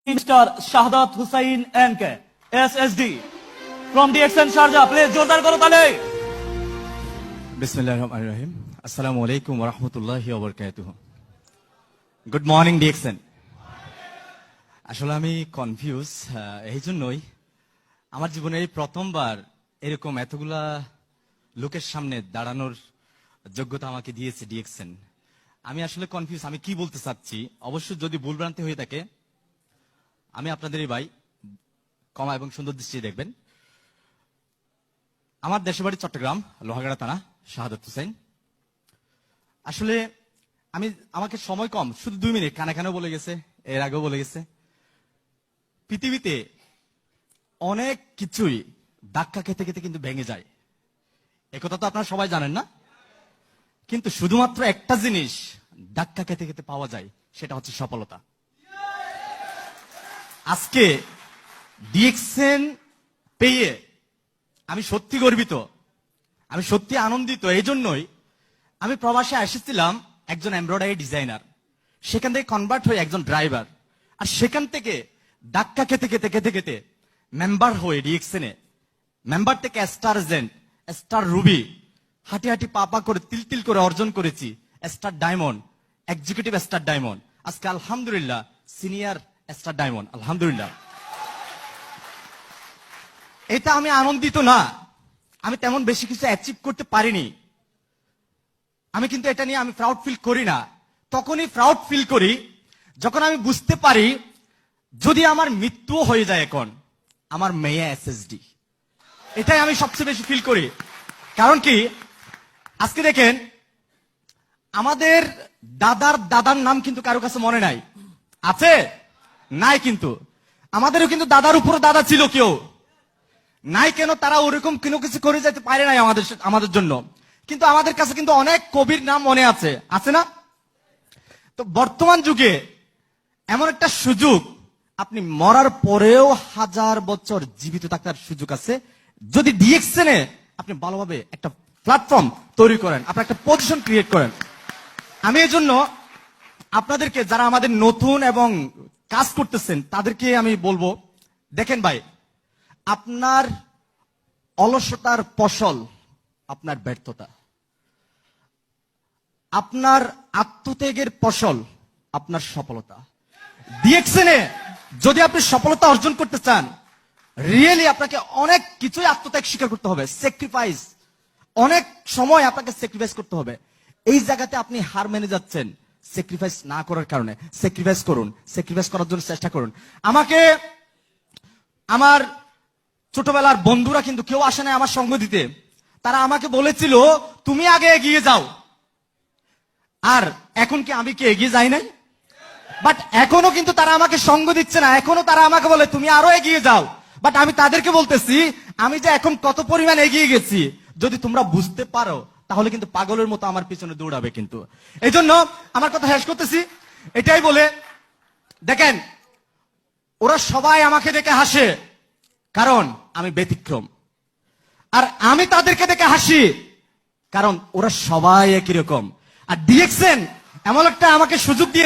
Mr. Shahdat Hussain NK, SSD, from DXN Sharjah. Please, জোরদার করো তালে। বিসমিল্লাহির রহমানির রহিম। আসসালামু আলাইকুম ওয়া রাহমাতুল্লাহি ওয়া বারাকাতুহু। Good morning DXN. আসলে আমি কনফিউজ, এই জন্যই আমার জীবনে এই প্রথমবার এরকম এতগুলা লোকের সামনে দাঁড়ানোর যোগ্যতা আমাকে দিয়েছে ডিএক্সএন। আমি আসলে কনফিউজ, আমি কি বলতে চাচ্ছি। অবশ্য যদি ভুলভ্রান্তি হয়ে থাকে, আমি আপনাদেরই ভাই, ক্ষমা এবং সুন্দর দৃষ্টি দেখবেন। আমার দেশের বাড়ি চট্টগ্রাম, লোহাগাড়া থানা, শাহাদাত হুসাইন। আসলে আমাকে সময় কম, শুধু 2 মিনিট, কানে কানেও বলে গেছে, এর আগেও বলে গেছে। পৃথিবীতে অনেক কিছুই ধাক্কা খেতে খেতে কিন্তু ভেঙে যায়, একথা তো আপনারা সবাই জানেন না। কিন্তু শুধুমাত্র একটা জিনিস ধাক্কা খেতে খেতে পাওয়া যায়, সেটা হচ্ছে সফলতা। আজকে ডিএক্সএন পেয়ে আমি সত্যি গর্বিত, আমি সত্যি আনন্দিত। এই জন্যই আমি প্রবাসে এসেছিলাম একজন এমব্রয়ডারি ডিজাইনার, সেখান থেকে কনভার্ট হয়ে একজন ড্রাইভার, আর সেখান থেকে ধাক্কা খেতে খেতে খেতে খেতে মেম্বার হয়ে ডিএক্সএন মেম্বার থেকে স্টার এজেন্ট, স্টার রুবি, হাঁটি হাঁটি পা করে তিল তিল করে অর্জন করেছি star diamond, executive star diamond, আজকে আলহামদুলিল্লাহ সিনিয়র স্টার ডায়মন্ড, আলহামদুলিল্লাহ। এটা আমি আনন্দিত না, আমি তেমন বেশি কিছু অ্যাচিভ করতে পারিনি, আমি কিন্তু এটা নিয়ে আমি প্রাউড ফিল করি না। তখনই প্রাউড ফিল করি যখন আমি বুঝতে পারি যদি আমার মৃত্যু হয়ে যায় এখন, আমার মেয়ে এসএসডি। এটাই আমি সবচেয়ে বেশি ফিল করি। কারণ কি, আজকে দেখেন আমাদের দাদার নাম কিন্তু কারো কাছে মনে নাই, আছে নাই, কিন্তু আমাদেরও কিন্তু দাদার উপর দাদা ছিল কেউ নাই, কেন তারা ওরকম কোনো কিছু করে যেতে পারে নাই আমাদের জন্য। কিন্তু আমাদের কাছে কিন্তু অনেক কবির নাম মনে আছে, আছে না? তো বর্তমান যুগে এমন একটা সুযোগ, আপনি মরার পরেও 1000 বছর জীবিত থাকার সুযোগ আছে যদি ডিএক্সএন আপনি ভালোভাবে একটা প্ল্যাটফর্ম তৈরি করেন, আপনার একটা পজিশন ক্রিয়েট করেন। আমি এই জন্য আপনাদেরকে, যারা আমাদের নতুন এবং কাজ করতেছেন, তাদেরকে আমি বলবো, দেখেন ভাই, আপনার অলসতার ফসল আপনার ব্যর্থতা, আপনার আত্মত্যাগের ফসল আপনার সফলতা। ডিএক্সএন যদি আপনি সফলতা অর্জন করতে চান, রিয়েলি আপনাকে অনেক কিছুই আত্মত্যাগ স্বীকার করতে হবে, স্যাক্রিফাইস, অনেক সময় আপনাকে স্যাক্রিফাইস করতে হবে। এই জায়গাতে আপনি হার মেনে যাচ্ছেন স্যাক্রিফাইস না করার কারণে। স্যাক্রিফাইস করুন, স্যাক্রিফাইস করার জন্য চেষ্টা করুন। আমাকে আমার ছোটবেলার বন্ধুরা কিন্তু কেউ আসে না আমার সঙ্গ দিতে, তারা আমাকে বলেছিল তুমি আগে এগিয়ে যাও। আর এখন কি আমি কি এগিয়ে যাই নাই? বাট এখনো কিন্তু তারা আমাকে সঙ্গ দিচ্ছে না, এখনো তারা আমাকে বলে তুমি আরো এগিয়ে যাও। বাট আমি তাদেরকে বলতেছি আমি যে এখন কত পরিমাণ এগিয়ে গেছি, যদি তোমরা বুঝতে পারো তাহলে কিন্তু পাগলের মতো আমার পিছনে দৌড়াবে। কিন্তু এই জন্য আমার কথা শেষ করতেছি এটাই বলে, দেখেন ওরা সবাই আমাকে দেখে হাসে কারণ আমি ব্যতিক্রম, আর আমি তাদেরকে দেখে হাসি কারণ ওরা সবাই একই রকম। আর ডিএক্সএন এমন একটা আমাকে সুযোগ দিয়ে